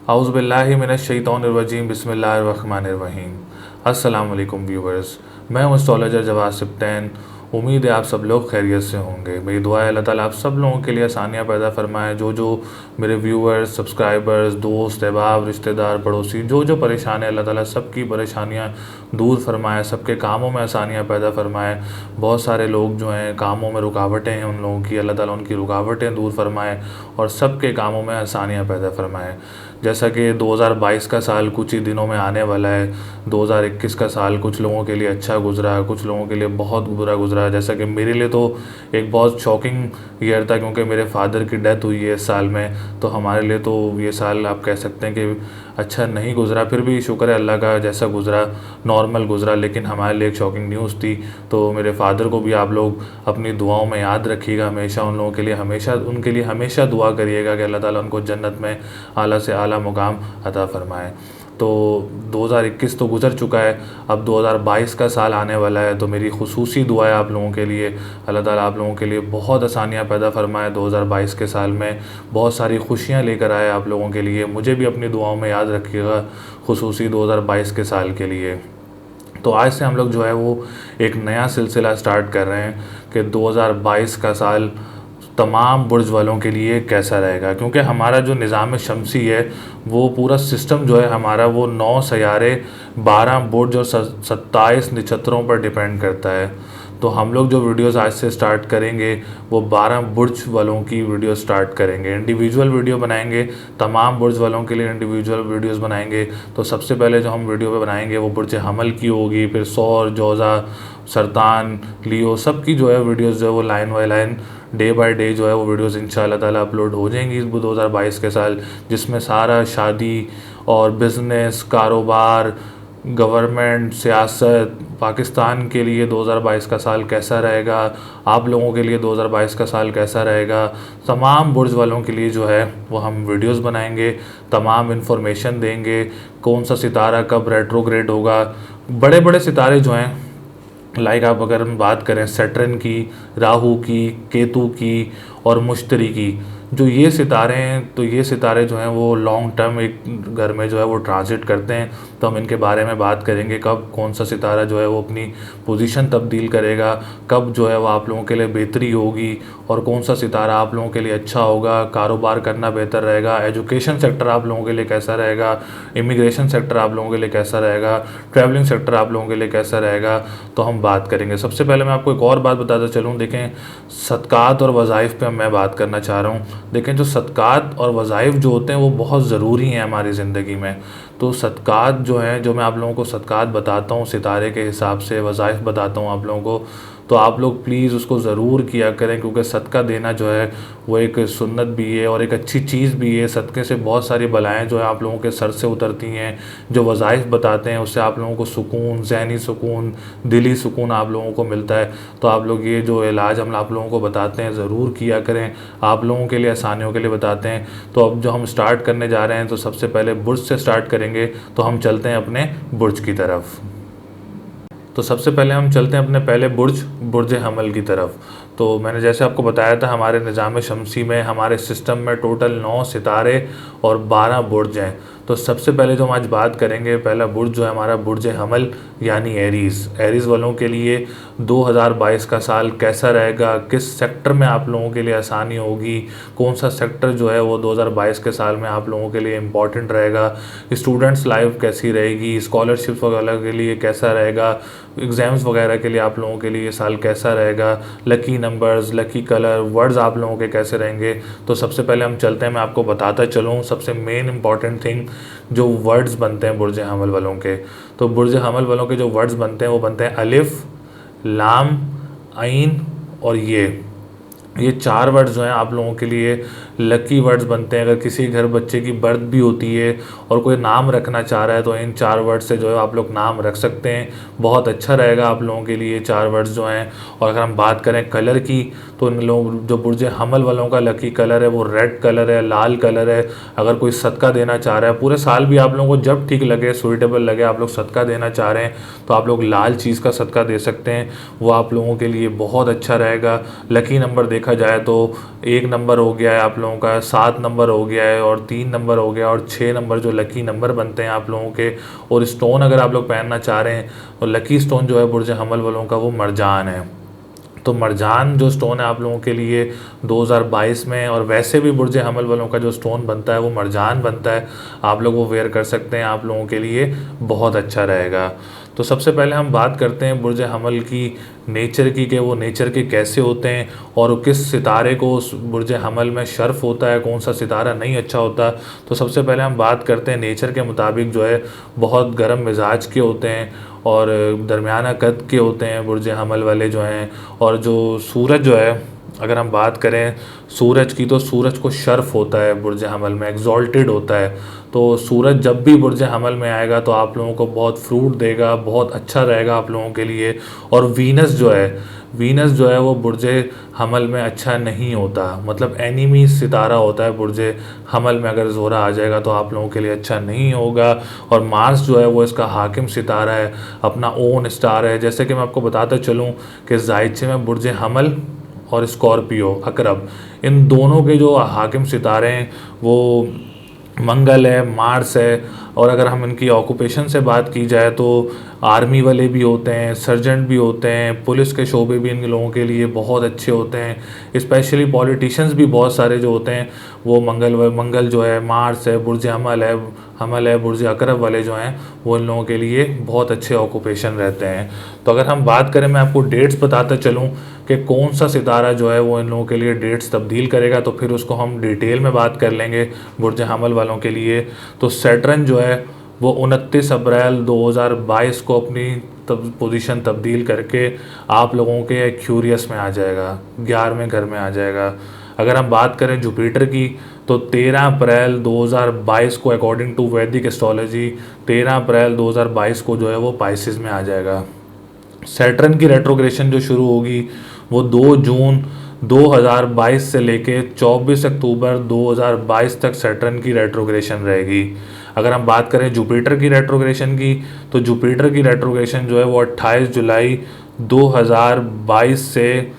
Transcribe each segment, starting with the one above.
औज़ु बिल्लाहि मिनश शैतानिर रजीम बिस्मिल्लाहिर रहमानिर रहीम। अस्सलाम वालेकुम व्यूवर्स, मैं हूँ एस्ट्रोलॉजर जवाद सिब्तैन। उम्मीद है आप सब लोग खैरियत से होंगे। मेरी दुआ है अल्लाह ताला आप सब लोगों के लिए आसानियाँ पैदा फरमाए। जो मेरे व्यूवर्स, सब्सक्राइबर्स, दोस्त, अहबाब, रिश्तेदार, पड़ोसी जो परेशान है, अल्लाह ताला सबकी परेशानियाँ दूर फरमाए, सबके कामों में आसानियाँ पैदा फरमाए। बहुत सारे लोग जो हैं कामों में रुकावटें हैं उन लोगों की, अल्लाह ताला उनकी रुकावटें दूर फरमाए और सबके कामों में आसानियाँ पैदा फरमाए। जैसा कि 2022 का साल कुछ ही दिनों में आने वाला है। 2021 का साल कुछ लोगों के लिए अच्छा गुजरा, कुछ लोगों के लिए बहुत बुरा गुजरा। जैसा कि मेरे लिए तो एक बहुत शॉकिंग ईयर था, क्योंकि मेरे फादर की डेथ हुई है इस साल में। तो हमारे लिए तो ये साल आप कह सकते हैं कि अच्छा नहीं गुजरा, फिर भी शुक्र है अल्लाह का, जैसा गुजरा नॉर्मल गुजरा, लेकिन हमारे लिए एक शॉकिंग न्यूज़ थी। तो मेरे फादर को भी आप लोग अपनी दुआओं में याद रखिएगा हमेशा। उन लोगों के लिए हमेशा, उनके लिए हमेशा दुआ करिएगा कि अल्लाह ताला उनको जन्नत में आला से आला मुकाम अता फ़रमाए। तो 2021 तो गुज़र चुका है, अब 2022 का साल आने वाला है। तो मेरी खुसूसी दुआ है आप लोगों के लिए, अल्लाह ताला आप लोगों के लिए बहुत आसानियाँ पैदा फरमाए। 2022 के साल में बहुत सारी खुशियाँ लेकर आए आप लोगों के लिए। मुझे भी अपनी दुआओं में याद रखिएगा खुसूसी 2022 के साल के लिए। तो आज से हम लोग जो है वो एक नया सिलसिला स्टार्ट कर रहे हैं कि 2022 का साल तमाम बुर्ज वालों के लिए कैसा रहेगा। क्योंकि हमारा जो निज़ाम शमसी है वो पूरा सिस्टम जो है हमारा, वो 9 सयारे, 12 बुर्ज और 27 नक्षत्रों पर डिपेंड करता है। तो हम लोग जो वीडियोस आज से स्टार्ट करेंगे वो 12 बुर्ज वालों की वीडियो स्टार्ट करेंगे। इंडिविजुअल वीडियो बनाएंगे, तमाम बुर्ज वालों के लिए इंडिविजुअल वीडियोस बनाएंगे। तो सबसे पहले जो हम वीडियो पे बनाएंगे वो बुर्ज हमल की होगी, फिर सौर, जोज़ा, सरतान, लियो, सब की जो है वीडियोस जो है वो line by line, day by day जो है वो वीडियोस इंशाल्लाह ताला अपलोड हो जाएंगी इस 2022 के साल, जिसमें सारा शादी और बिज़नेस, कारोबार, गवर्नमेंट, सियासत, पाकिस्तान के लिए 2022 का साल कैसा रहेगा, आप लोगों के लिए 2022 का साल कैसा रहेगा, तमाम बुर्ज वालों के लिए जो है वो हम वीडियोस बनाएंगे, तमाम इन्फॉर्मेशन देंगे। कौन सा सितारा कब रेट्रोग्रेड होगा, बड़े बड़े सितारे जो हैं, लाइक आप अगर हम बात करें सैटर्न की, राहु की, केतु की और मुश्तरी की, जो ये सितारे हैं, तो ये सितारे जो हैं वो लॉन्ग टर्म एक घर में जो है वो ट्रांजिट करते हैं। तो हम इनके बारे में बात करेंगे, कब कौन सा सितारा जो है वो अपनी पोजीशन तब्दील करेगा, कब जो है वो आप लोगों के लिए बेहतरी होगी और कौन सा सितारा आप लोगों के लिए अच्छा होगा, कारोबार करना बेहतर रहेगा, एजुकेशन सेक्टर आप लोगों के लिए कैसा रहेगा, इमिग्रेशन सेक्टर आप लोगों के लिए कैसा रहेगा, ट्रैवलिंग सेक्टर आप लोगों के लिए कैसा रहेगा। तो हम बात करेंगे। सबसे पहले मैं आपको एक और बात बताता चलूँ। देखें, सदक़ात और वज़ाइफ पे मैं बात करना चाह रहा हूँ। देखें, जो सदक़ात और वज़ाइफ जो होते हैं वो बहुत ज़रूरी हैं हमारी ज़िंदगी में। तो सदक़ात जो हैं, जो मैं आप लोगों को सदक़ात बताता हूँ सितारे के हिसाब से, वज़ाइफ बताता हूँ आप लोगों को, तो आप लोग प्लीज़ उसको ज़रूर किया करें, क्योंकि सदका देना जो है वो एक सुन्नत भी है और एक अच्छी चीज़ भी है। सदक़े से बहुत सारी बलाएँ जो है आप लोगों के सर से उतरती हैं। जो वज़ाइफ बताते हैं उससे आप लोगों को सुकून, ज़हनी सुकून, दिली सुकून आप लोगों को मिलता है। तो आप लोग ये जो इलाज हम आप लोगों को बताते हैं ज़रूर किया करें, आप लोगों के लिए आसानियों के लिए बताते हैं। तो अब जो हम स्टार्ट करने जा रहे हैं, तो सबसे पहले बुर्ज से स्टार्ट करेंगे। तो हम चलते हैं अपने बुर्ज की तरफ। तो सबसे पहले हम चलते हैं अपने पहले बुर्ज हमल की तरफ। तो मैंने जैसे आपको बताया था, हमारे निज़ाम शमसी में, हमारे सिस्टम में टोटल 9 सितारे और 12 बुर्ज हैं। तो सबसे पहले जो हम आज बात करेंगे, पहला बुर्ज जो है हमारा बुर्ज हमल यानी एरीज़ वालों के लिए 2022 का साल कैसा रहेगा, किस सेक्टर में आप लोगों के लिए आसानी होगी, कौन सा सेक्टर जो है वो 2022 के साल में आप लोगों के लिए इम्पॉर्टेंट रहेगा, स्टूडेंट्स लाइफ कैसी रहेगी, स्कॉलरशिप वगैरह के लिए कैसा रहेगा, एग्ज़ाम्स वगैरह के लिए आप लोगों के लिए ये साल कैसा रहेगा, lucky numbers, lucky colour, words आप लोगों के कैसे रहेंगे। तो सबसे पहले हम चलते हैं, मैं आपको बताता चलूँ सबसे मेन इंपॉर्टेंट थिंग, जो वर्ड्स बनते हैं बुर्ज हमल वालों के। तो बुर्ज हमल वालों के जो वर्ड्स बनते हैं वो बनते हैं अलिफ, लाम, ऐन और ये 4 वर्ड्स जो हैं आप लोगों के लिए लकी वर्ड्स बनते हैं। अगर किसी घर बच्चे की बर्थ भी होती है और कोई नाम रखना चाह रहा है, तो इन 4 वर्ड से जो है आप लोग नाम रख सकते हैं। बहुत अच्छा रहेगा आप लोगों के लिए 4 वर्ड्स जो हैं। और अगर हम बात करें कलर की, तो इन लोग जो बुर्ज हमल वालों का लकी कलर है वो रेड कलर है, लाल कलर है। अगर कोई सदका देना चाह रहा है, पूरे साल भी आप लोगों को जब ठीक लगे, सुइटेबल लगे, आप लोग सदका देना चाह रहे हैं, तो आप लोग लाल चीज़ का सदका दे सकते हैं। वो आप लोगों के लिए बहुत अच्छा रहेगा। लकी नंबर देखा जाए तो 1 नंबर हो गया है आप लोगों का, 7 नंबर हो गया है और 3 नंबर हो गया और 6 नंबर जो लकी नंबर बनते हैं आप लोगों के। और स्टोन अगर आप लोग पहनना चाह रहे हैं तो लकी स्टोन जो है बुर्ज हमल वालों का वो मरजान है। तो मरजान जो स्टोन है आप लोगों के लिए 2022 में, और वैसे भी बुर्ज हमल वालों का जो स्टोन बनता है वो मरजान बनता है, आप लोग वो वेयर कर सकते हैं, आप लोगों के लिए बहुत अच्छा रहेगा। तो सबसे पहले हम बात करते हैं बुर्ज हमल की नेचर की, कि वो नेचर के कैसे होते हैं और किस सितारे को उस बुर्ज हमल में शर्फ होता है, कौन सा सितारा नहीं अच्छा होता। तो सबसे पहले हम बात करते हैं नेचर के मुताबिक जो है बहुत गर्म मिजाज के होते हैं और दरमियाना कद के होते हैं बुर्ज हमल वाले जो हैं। और जो सूरज जो है, अगर हम बात करें सूरज की, तो सूरज को शर्फ होता है बुर्ज हमल में, एग्जॉल्टेड होता है। तो सूरज जब भी बुर्ज हमल में आएगा तो आप लोगों को बहुत फ्रूट देगा, बहुत अच्छा रहेगा आप लोगों के लिए। और वीनस जो है वो बुर्ज हमल में अच्छा नहीं होता, मतलब एनिमी सितारा होता है बुर्ज हमल में। अगर ज़ोरा आ जाएगा तो आप लोगों के लिए अच्छा नहीं होगा। और मार्स जो है वो इसका हाकिम सितारा है, अपना ओन स्टार है। जैसे कि मैं आपको बताता चलूँ कि ज़ायचे में बुर्ज हमल और स्कॉर्पियो अकरब, इन दोनों के जो हाकिम सितारे हैं वो मंगल है, मार्स है। और अगर हम इनकी ऑक्यूपेशन से बात की जाए तो आर्मी वाले भी होते हैं, सर्जेंट भी होते हैं, पुलिस के शोबे भी इन लोगों के लिए बहुत अच्छे होते हैं। स्पेशली पॉलिटिशियंस भी बहुत सारे जो होते हैं वो मंगल जो है, मार्स है, बुर्ज हमल है, बुर्ज अकरब वाले जो हैं वो इन लोगों के लिए बहुत अच्छे ऑक्यूपेशन रहते हैं। तो अगर हम बात करें, मैं आपको डेट्स बताता चलूँ कि कौन सा सितारा जो है वो इन लोगों के लिए डेट्स तब्दील करेगा, तो फिर उसको हम डिटेल में बात कर लेंगे बुर्ज हमल वालों के लिए। तो सैटर्न जो है वो 29 अप्रैल 2022 को अपनी पोजीशन तब्दील करके आप लोगों के एक्यूरियस में आ जाएगा, 11वें घर में आ जाएगा। अगर हम बात करें जुपिटर की तो 13 अप्रैल 2022 को अकॉर्डिंग टू वैदिक एस्ट्रोलॉजी 13 अप्रैल 2022 को जो है वो पाइसिस में आ जाएगा। सैटर्न की रेट्रोग्रेशन जो शुरू होगी वो 2 जून 2022 से लेके 24 अक्टूबर 2022 तक सैटर्न की रेट्रोग्रेशन रहेगी। अगर हम बात करें जुपिटर की रेट्रोग्रेशन की तो जुपिटर की रेट्रोग्रेशन जो है वो 28 जुलाई 2022 से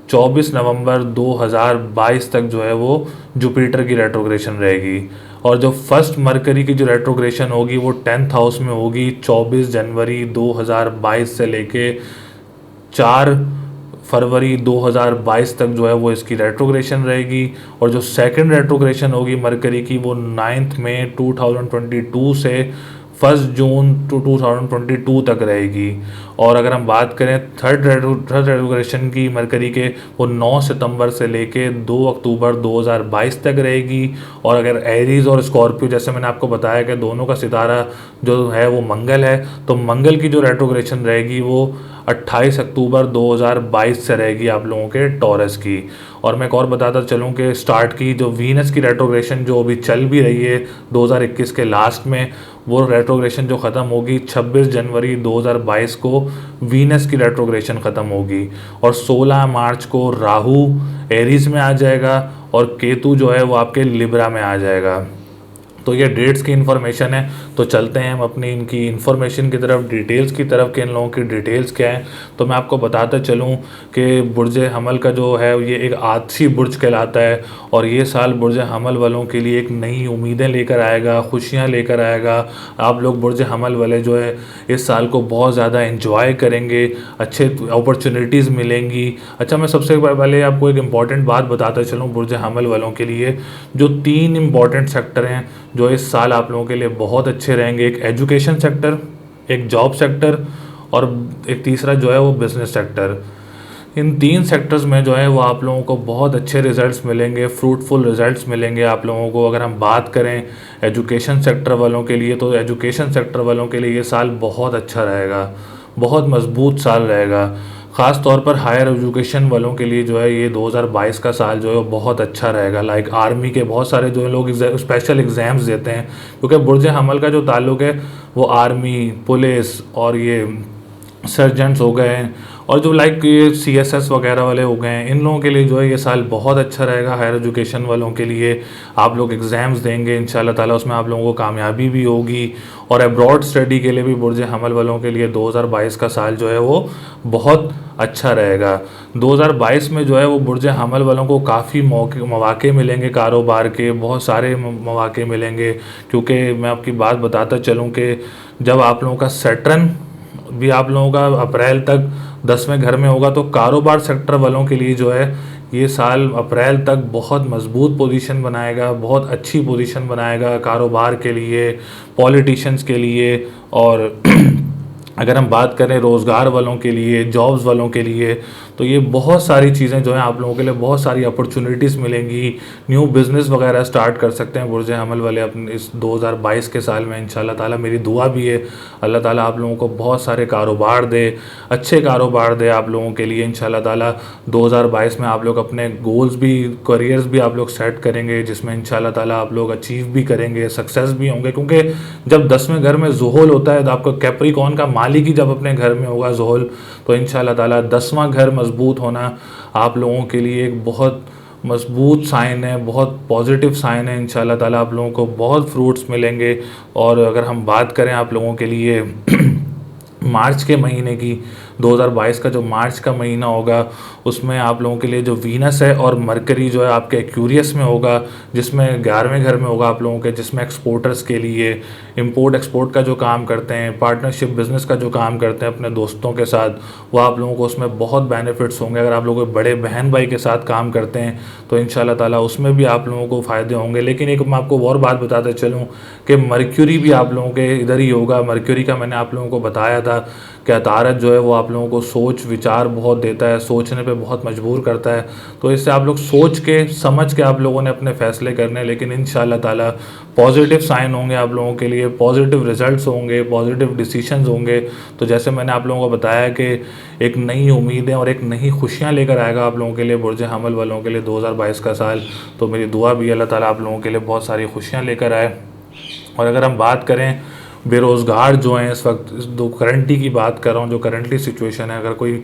24 नवंबर 2022 तक जो है वो जुपिटर की रेट्रोग्रेशन रहेगी। और जो फर्स्ट मरकरी की जो रेट्रोग्रेशन होगी वो 10th हाउस में होगी 24 जनवरी 2022 से लेके 4 फरवरी 2022 तक जो है वो इसकी रेट्रोग्रेशन रहेगी। और जो सेकंड रेट्रोग्रेशन होगी मरकरी की वो 9 मई 2022 से 1 जून 2022 तक रहेगी। और अगर हम बात करें थर्ड रेट्रोग्रेशन की मरकरी के, वो 9 सितंबर से लेके 2 अक्टूबर 2022 तक रहेगी। और अगर एरीज और स्कॉर्पियो, जैसे मैंने आपको बताया कि दोनों का सितारा जो है वो मंगल है, तो मंगल की जो रेट्रोग्रेशन रहेगी वो 28 अक्टूबर 2022 से रहेगी आप लोगों के टॉरस की। और मैं एक और बताता चलूँ कि स्टार्ट की जो वीनस की रेट्रोग्रेशन जो अभी चल भी रही है 2021 के लास्ट में, वो रेट्रोग्रेशन जो ख़त्म होगी 26 जनवरी 2022 को वीनस की रेट्रोग्रेशन ख़त्म होगी। और 16 मार्च को राहु एरीज में आ जाएगा और केतु जो है वो आपके लिब्रा में आ जाएगा। तो ये डेट्स की इन्फॉर्मेशन है। तो चलते हैं हम अपनी इनकी इन्फॉर्मेशन की तरफ, डिटेल्स की तरफ कि इन लोगों की डिटेल्स क्या है। तो मैं आपको बताता चलूँ कि बुर्ज हमल का जो है ये एक आदसी बुर्ज कहलाता है और ये साल बुर्ज हमल वालों के लिए एक नई उम्मीदें लेकर आएगा, खुशियाँ लेकर आएगा। आप लोग बुर्ज हमल वाले जो है इस साल को बहुत ज़्यादा इन्जॉय करेंगे, अच्छे अपॉर्चुनिटीज़ मिलेंगी। अच्छा, मैं सबसे पहले आपको एक इम्पॉर्टेंट बात बताता चलूँ बुर्ज हमल वालों के लिए, जो 3 इम्पॉर्टेंट सेक्टर हैं जो इस साल आप लोगों के लिए बहुत अच्छे रहेंगे। एक एजुकेशन सेक्टर, एक जॉब सेक्टर और एक तीसरा जो है वो बिज़नेस सेक्टर। इन 3 सेक्टर्स में जो है वो आप लोगों को बहुत अच्छे रिजल्ट्स मिलेंगे, फ्रूटफुल रिजल्ट्स मिलेंगे आप लोगों को। अगर हम बात करें एजुकेशन सेक्टर वालों के लिए, तो एजुकेशन सेक्टर वालों के लिए ये साल बहुत अच्छा रहेगा, बहुत मजबूत साल रहेगा। ख़ास तौर पर हायर एजुकेशन वालों के लिए जो है ये 2022 का साल जो है वो बहुत अच्छा रहेगा। लाइक आर्मी के बहुत सारे जो लोग स्पेशल एग्ज़ाम्स देते हैं, क्योंकि बुर्ज हमल का जो ताल्लुक़ है वो आर्मी, पुलिस और ये सर्जेंट्स हो गए हैं और जो लाइक ये CSS वगैरह वाले हो गए हैं, इन लोगों के लिए जो है ये साल बहुत अच्छा रहेगा। हायर एजुकेशन वालों के लिए आप लोग एग्ज़ाम्स देंगे इंशाल्लाह ताला, उसमें आप लोगों को कामयाबी भी होगी। और अब्रॉड स्टडी के लिए भी बुर्ज हमल वालों के लिए 2022 का साल जो है वो बहुत अच्छा रहेगा। 2022 में जो है वो बुर्ज हमल वालों को काफ़ी मौके मिलेंगे कारोबार के, बहुत सारे मौके मिलेंगे। क्योंकि मैं आपकी बात बताता चलूँ कि जब आप लोगों का सैटर्न भी आप लोगों का अप्रैल तक 10वें घर में होगा, तो कारोबार सेक्टर वालों के लिए जो है ये साल अप्रैल तक बहुत मजबूत पोजीशन बनाएगा, बहुत अच्छी पोजीशन बनाएगा कारोबार के लिए, पॉलिटिशियंस के लिए। और अगर हम बात करें रोज़गार वालों के लिए, जॉब्स वालों के लिए, तो ये बहुत सारी चीज़ें जो हैं आप लोगों के लिए बहुत सारी अपॉर्चुनिटीज़ मिलेंगी। न्यू बिज़नेस वगैरह स्टार्ट कर सकते हैं बुर्ज हमल वाले अपने इस 2022 के साल में इंशाल्लाह ताला। मेरी दुआ भी है अल्लाह ताला आप लोगों को बहुत सारे कारोबार दे, अच्छे कारोबार दे आप लोगों के लिए इंशाल्लाह ताला। 2022 में आप लोग अपने गोल्स भी, करियर्स भी आप लोग सेट करेंगे, जिसमें इंशाल्लाह ताला आप लोग अचीव भी करेंगे, सक्सेस भी होंगे। क्योंकि जब 10वें घर में ज़ुहूल होता है तो आपका कैप्रिकॉर्न का मालिक ही जब अपने घर में होगा ज़ुहूल, तो इंशाल्लाह ताला 10वां घर मजबूत होना आप लोगों के लिए एक बहुत मजबूत साइन है, बहुत पॉजिटिव साइन है। इंशाल्लाह ताला आप लोगों को बहुत फ्रूट्स मिलेंगे। और अगर हम बात करें आप लोगों के लिए मार्च के महीने की, 2022 का जो मार्च का महीना होगा उसमें आप लोगों के लिए जो वीनस है और मरकरी जो है आपके एक्यूरियस में होगा, जिसमें 11वें घर में होगा आप लोगों के, जिसमें एक्सपोर्टर्स के लिए, इंपोर्ट एक्सपोर्ट का जो काम करते हैं, पार्टनरशिप बिजनेस का जो काम करते हैं अपने दोस्तों के साथ, वो आप लोगों को उसमें बहुत बेनिफिट्स होंगे। अगर आप लोग बड़े बहन भाई के साथ काम करते हैं तो इंशाल्लाह ताला उसमें भी आप लोगों को फ़ायदे होंगे। लेकिन एक मैं आपको और बात बताते चलूँ कि मरक्यूरी भी आप लोगों के इधर ही होगा। मरक्यूरी का मैंने आप लोगों को बताया था कि अतारत जो है वो आप लोगों को सोच विचार बहुत देता है, सोचने पे बहुत मजबूर करता है। तो इससे आप लोग सोच के समझ के आप लोगों ने अपने फ़ैसले करने हैं। लेकिन इंशाल्लाह ताला पॉजिटिव साइन होंगे आप लोगों के लिए, पॉजिटिव रिजल्ट्स होंगे, पॉजिटिव डिसीशंस होंगे। तो जैसे मैंने आप लोगों को बताया कि एक नई उम्मीदें और एक नई खुशियाँ लेकर आएगा आप लोगों के लिए बुर्ज हमल वालों के लिए 2022 का साल। तो मेरी दुआ भी अल्लाह ताला आप लोगों के लिए बहुत सारी खुशियाँ लेकर आए। और अगर हम बात करें बेरोज़गार जो हैं इस वक्त, दो करंटली की बात कर रहा हूँ, जो करंटली सिचुएशन है, अगर कोई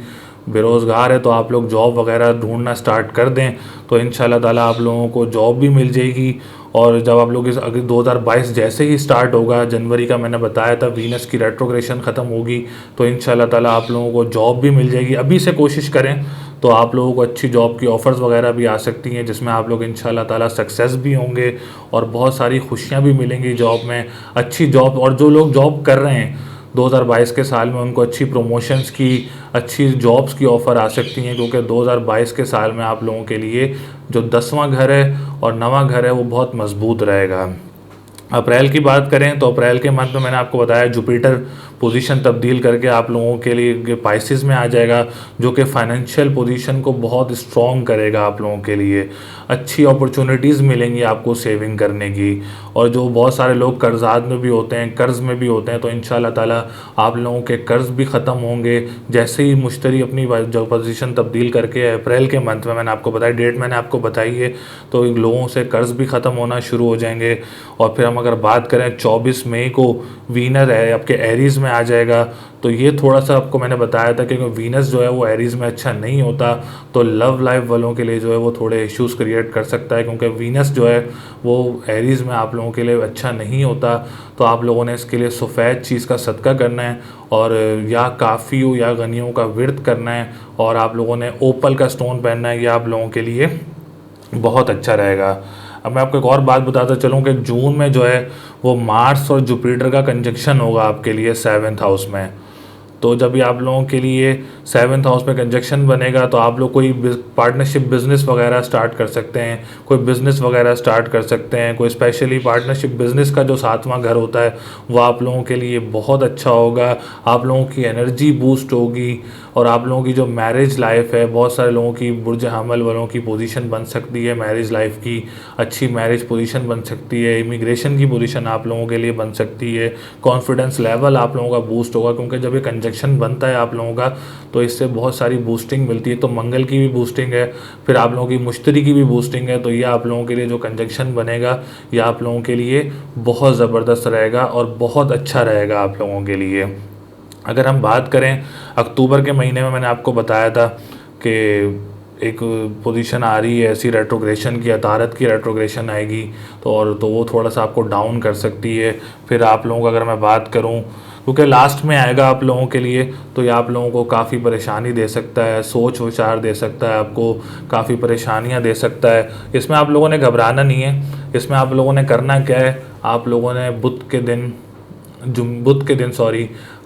बेरोज़गार है तो आप लोग जॉब वगैरह ढूंढना स्टार्ट कर दें तो इंशाल्लाह ताला आप लोगों को जॉब भी मिल जाएगी। और जब आप लोग इस अगर 2022 जैसे ही स्टार्ट होगा, जनवरी का मैंने बताया था वीनस की रेट्रोग्रेशन ख़त्म होगी, तो इंशाल्लाह ताला आप लोगों को जॉब भी मिल जाएगी। अभी से कोशिश करें तो आप लोगों को अच्छी जॉब की ऑफ़र्स वगैरह भी आ सकती हैं, जिसमें आप लोग इंशाल्लाह ताला सक्सेस भी होंगे और बहुत सारी खुशियाँ भी मिलेंगी जॉब में, अच्छी जॉब। और जो लोग जॉब कर रहे हैं 2022 के साल में, उनको अच्छी प्रमोशंस की, अच्छी जॉब्स की ऑफ़र आ सकती हैं। क्योंकि 2022 के साल में आप लोगों के लिए जो 10वां घर है और 9वां घर है वो बहुत मजबूत रहेगा। अप्रैल की बात करें तो अप्रैल के मंथ में मैंने आपको बताया जुपिटर पोजीशन तब्दील करके आप लोगों के लिए पाइसिस में आ जाएगा, जो कि फाइनेंशियल पोजीशन को बहुत स्ट्रॉन्ग करेगा आप लोगों के लिए। अच्छी अपॉर्चुनिटीज़ मिलेंगी आपको सेविंग करने की। और जो बहुत सारे लोग कर्जात में भी होते हैं, कर्ज़ में भी होते हैं, तो इंशाल्लाह ताला आप लोगों के कर्ज़ भी ख़त्म होंगे जैसे ही मुश्तरी अपनी जो पोजीशन तब्दील करके अप्रैल के मंथ में, मैंने आपको बताया डेट मैंने आपको बताई है, तो लोगों से कर्ज़ भी ख़त्म होना शुरू हो जाएंगे। और फिर हम अगर बात करें 24 मई को वीनर है आपके एरीज़ में आ जाएगा, तो ये थोड़ा सा आपको मैंने बताया था क्योंकि वीनस जो है वो एरीज़ में अच्छा नहीं होता, तो लव लाइफ वालों के लिए जो है वो थोड़े इश्यूज़ क्रिएट कर सकता है। क्योंकि वीनस जो है वो एरीज़ में आप लोगों के लिए अच्छा नहीं होता, तो आप लोगों ने इसके लिए सफ़ेद चीज़ का सदका करना है और या काफ़ी या गनियों का विर्द करना है, और आप लोगों ने ओपल का स्टोन पहनना है। ये आप लोगों के लिए बहुत अच्छा रहेगा। अब मैं आपको एक और बात बताता चलूँ कि जून में जो है वो मार्स और जुपिटर का कंजक्शन होगा आपके लिए 7th हाउस में। तो जब भी आप लोगों के लिए 7th हाउस में कंजक्शन बनेगा तो आप लोग कोई पार्टनरशिप बिज़नेस वगैरह स्टार्ट कर सकते हैं, कोई बिज़नेस वगैरह स्टार्ट कर सकते हैं। कोई स्पेशली पार्टनरशिप बिज़नेस का जो 7वां घर होता है वो आप लोगों के लिए बहुत अच्छा होगा। आप लोगों की एनर्जी बूस्ट होगी और आप लोगों की जो मैरिज लाइफ है, बहुत सारे लोगों की बुर्ज हमल वालों की पोजीशन बन सकती है, मैरिज लाइफ की अच्छी मैरिज पोजीशन बन सकती है, इमिग्रेशन की पोजीशन आप लोगों के लिए बन सकती है, कॉन्फिडेंस लेवल आप लोगों का बूस्ट होगा। क्योंकि जब ये कंजक्शन बनता है आप लोगों का तो इससे बहुत सारी बूस्टिंग मिलती है। तो मंगल की भी बूस्टिंग है, फिर आप लोगों की मुश्तरी की भी बूस्टिंग है। तो ये आप लोगों के लिए जो कंजक्शन बनेगा ये आप लोगों के लिए बहुत ज़बरदस्त रहेगा और बहुत अच्छा रहेगा आप लोगों के लिए। अगर हम बात करें अक्टूबर के महीने में, मैंने आपको बताया था कि एक पोजीशन आ रही है ऐसी रेट्रोग्रेशन की, अतारत की रेट्रोग्रेशन आएगी, तो वो थोड़ा सा आपको डाउन कर सकती है। फिर आप लोगों को अगर मैं बात करूं, क्योंकि लास्ट में आएगा आप लोगों के लिए, तो ये आप लोगों को काफ़ी परेशानी दे सकता है, सोच विचार दे सकता है, आपको काफ़ी परेशानियां दे सकता है। इसमें आप लोगों ने घबराना नहीं है। इसमें आप लोगों ने करना क्या है, आप लोगों ने बुध के दिन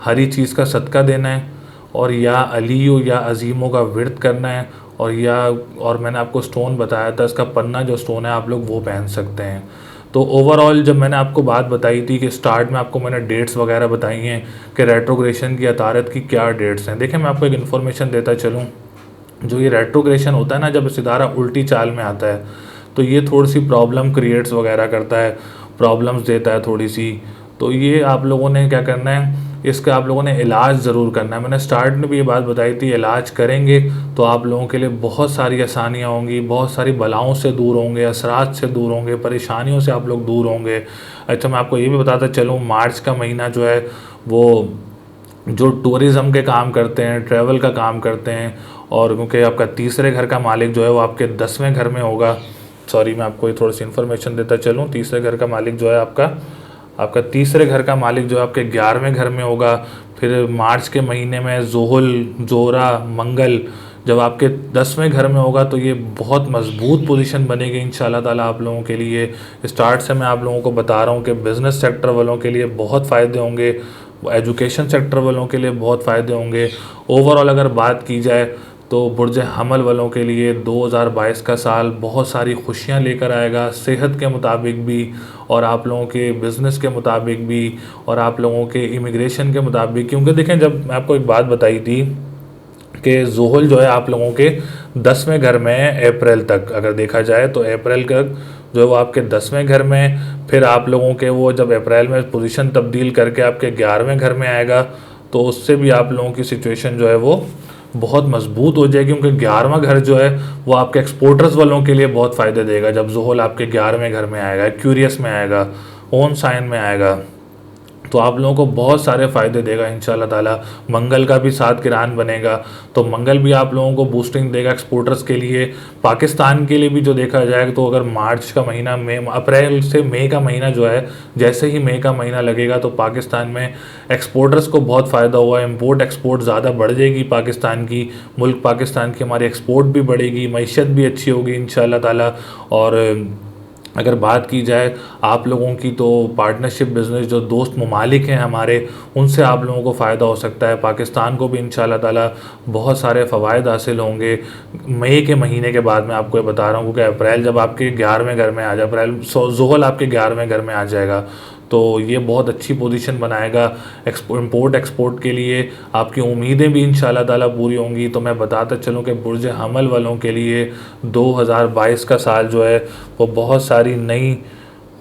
हरी चीज़ का सदका देना है, और या अलियो या अजीमों का विर्द करना है, और मैंने आपको स्टोन बताया था, इसका पन्ना जो स्टोन है आप लोग वो पहन सकते हैं। तो ओवरऑल जब मैंने आपको बात बताई थी कि स्टार्ट में आपको मैंने डेट्स वगैरह बताई हैं कि रेट्रोग्रेशन की, अतारत की क्या डेट्स हैं। देखिए, मैं आपको एक इन्फॉर्मेशन देता चलूँ। जो ये रेट्रोग्रेशन होता है ना, जब सितारा उल्टी चाल में आता है, तो ये थोड़ी सी प्रॉब्लम क्रिएट्स वगैरह करता है, प्रॉब्लम्स देता है थोड़ी सी। तो ये आप लोगों ने क्या करना है, इसका आप लोगों ने इलाज ज़रूर करना है। मैंने स्टार्ट में भी ये बात बताई थी, इलाज करेंगे तो आप लोगों के लिए बहुत सारी आसानियाँ होंगी, बहुत सारी बलाओं से दूर होंगे, असरात से दूर होंगे, परेशानियों से आप लोग दूर होंगे। अच्छा, मैं आपको ये भी बताता चलूँ, मार्च का महीना जो है वो जो टूरिज़्म के काम करते हैं, ट्रैवल का काम करते हैं, और क्योंकि आपका तीसरे घर का मालिक जो है वो आपके 10वें घर में होगा। मैं आपको ये थोड़ी सी इन्फॉर्मेशन देता चलूँ। तीसरे घर का मालिक जो है आपका तीसरे घर का मालिक जो है आपके 11वें घर में होगा। फिर मार्च के महीने में ज़ोहल, जोरा, मंगल जब आपके 10वें घर में होगा, तो ये बहुत मजबूत पोजीशन बनेगी इंशाल्लाह ताला आप लोगों के लिए। स्टार्ट से मैं आप लोगों को बता रहा हूँ कि बिज़नेस सेक्टर वालों के लिए बहुत फ़ायदे होंगे, एजुकेशन सेक्टर वालों के लिए बहुत फ़ायदे होंगे। ओवरऑल अगर बात की जाए तो बुर्ज हमल वालों के लिए 2022 का साल बहुत सारी खुशियां लेकर आएगा, सेहत के मुताबिक भी, और आप लोगों के बिज़नेस के मुताबिक भी, और आप लोगों के इमिग्रेशन के मुताबिक। क्योंकि देखें, जब मैं आपको एक बात बताई थी कि ज़ोहल जो है आप लोगों के 10वें घर में है अप्रैल तक, अगर देखा जाए तो अप्रैल तक जो है वो आपके 10वें घर में। फिर आप लोगों के वो जब अप्रैल में पोजीशन तब्दील करके आपके 11वें घर में आएगा, तो उससे भी आप लोगों की सिचुएशन जो है वो बहुत मजबूत हो जाएगी। क्योंकि 11वां घर जो है वो आपके एक्सपोर्टर्स वालों के लिए बहुत फ़ायदे देगा। जब ज़ोहल आपके 11वें घर में आएगा, क्यूरियस में आएगा, ओन साइन में आएगा, तो आप लोगों को बहुत सारे फ़ायदे देगा इंशाल्लाह ताला। मंगल का भी 7 किरान बनेगा, तो मंगल भी आप लोगों को बूस्टिंग देगा एक्सपोर्टर्स के लिए। पाकिस्तान के लिए भी जो देखा जाए, तो अगर मार्च का महीना, अप्रैल से मई का महीना जो है, जैसे ही मई का महीना लगेगा तो पाकिस्तान में एक्सपोर्टर्स को बहुत फ़ायदा हुआ। इम्पोर्ट एक्सपोर्ट ज़्यादा बढ़ जाएगी पाकिस्तान की, मुल्क पाकिस्तान की हमारी एक्सपोर्ट भी बढ़ेगी, मईशत भी अच्छी होगी इंशाल्लाह ताला। और अगर बात की जाए आप लोगों की, तो पार्टनरशिप बिज़नेस जो दोस्त ममालिक हैं हमारे, उनसे आप लोगों को फ़ायदा हो सकता है। पाकिस्तान को भी इंशाल्लाह ताला बहुत सारे फ़वाइद हासिल होंगे मई के महीने के बाद। मैं आपको ये बता रहा हूँ क्योंकि अप्रैल जब आपके 11वें घर में आ जाए, अप्रैल ज़ोहल आपके 11वें घर में आ जाएगा, तो ये बहुत अच्छी पोजीशन बनाएगा इम्पोर्ट एक्सपोर्ट के लिए। आपकी उम्मीदें भी इंशाल्लाह ताला पूरी होंगी। तो मैं बताता चलूँ कि बुर्ज हमल वालों के लिए 2022 का साल जो है वो बहुत सारी नई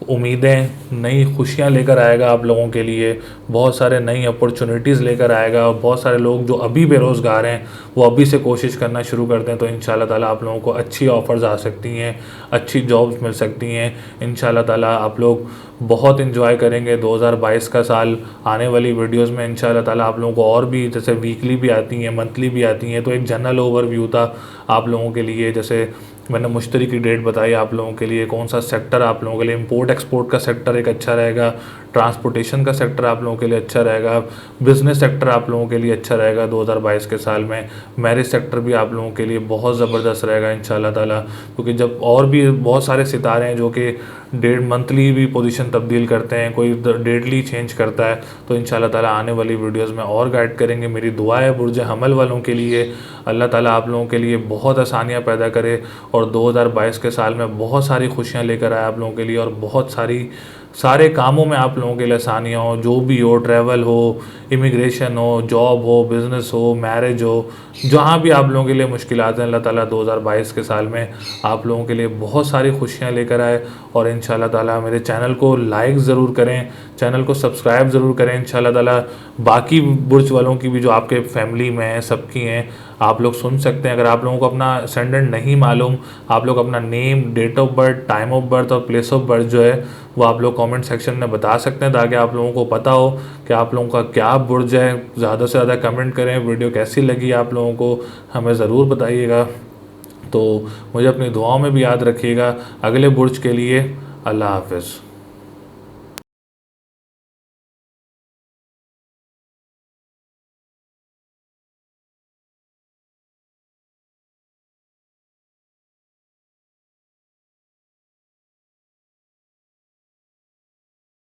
उम्मीदें, नई खुशियां लेकर आएगा आप लोगों के लिए, बहुत सारे नई अपॉर्चुनिटीज़ लेकर आएगा। और बहुत सारे लोग जो अभी बेरोज़गार हैं वो अभी से कोशिश करना शुरू करते हैं, तो इंशाल्लाह ताला आप लोगों को अच्छी ऑफ़र्स आ सकती हैं, अच्छी जॉब्स मिल सकती हैं। इंशाल्लाह ताला आप लोग बहुत इन्जॉय करेंगे 2022 का साल। आने वाली वीडियोज़ में इंशाल्लाह ताला आप लोगों को और भी, जैसे वीकली भी आती हैं, मंथली भी आती हैं, तो एक जनरल ओवरव्यू था आप लोगों के लिए। जैसे मैंने मुश्तरी की डेट बताई आप लोगों के लिए, कौन सा सेक्टर आप लोगों के लिए, इंपोर्ट एक्सपोर्ट का सेक्टर एक अच्छा रहेगा, ट्रांसपोर्टेशन का सेक्टर आप लोगों के लिए अच्छा रहेगा, बिज़नेस सेक्टर आप लोगों के लिए अच्छा रहेगा 2022 के साल में। मैरिज सेक्टर भी आप लोगों के लिए बहुत ज़बरदस्त रहेगा इंशाल्लाह ताला। क्योंकि जब और भी बहुत सारे सितारे हैं जो कि डेढ़ मंथली भी पोजीशन तब्दील करते हैं, कोई डेडली चेंज करता है, तो इंशाल्लाह ताला आने वाली वीडियोज़ में और गाइड करेंगे। मेरी दुआ है बुर्ज हमल वालों के लिए, अल्लाह ताला आप लोगों के लिए बहुत आसानियाँ पैदा करे, और 2022 के साल में बहुत सारी खुशियाँ लेकर आए आप लोगों के लिए, और बहुत सारे कामों में आप लोगों के लिए आसानियाँ हो, जो भी हो, ट्रैवल हो, इमिग्रेशन हो, जॉब हो, बिज़नेस हो, मैरिज हो, जहाँ भी आप लोगों के लिए मुश्किलात हैं, अल्लाह ताला 2022 के साल में आप लोगों के लिए बहुत सारी खुशियाँ लेकर आए। और इंशाल्लाह ताला मेरे चैनल को लाइक ज़रूर करें, चैनल को सब्सक्राइब ज़रूर करें इंशाल्लाह ताला। बाकी बुर्ज वालों की भी जो आपके फैमिली में हैं, सबकी हैं, आप लोग सुन सकते हैं। अगर आप लोगों को अपना असेंडेंट नहीं मालूम, आप लोग अपना name, date of birth, time of birth और प्लेस ऑफ बर्थ जो है वो आप लोग कमेंट सेक्शन में बता सकते हैं, ताकि आप लोगों को पता हो कि आप लोगों का क्या बुर्ज है। ज़्यादा से ज़्यादा कमेंट करें। वीडियो कैसी लगी आप लोगों को हमें ज़रूर बताइएगा। तो मुझे अपनी दुआओं में भी याद रखिएगा। अगले बुर्ज के लिए अल्लाह हाफ़िज़।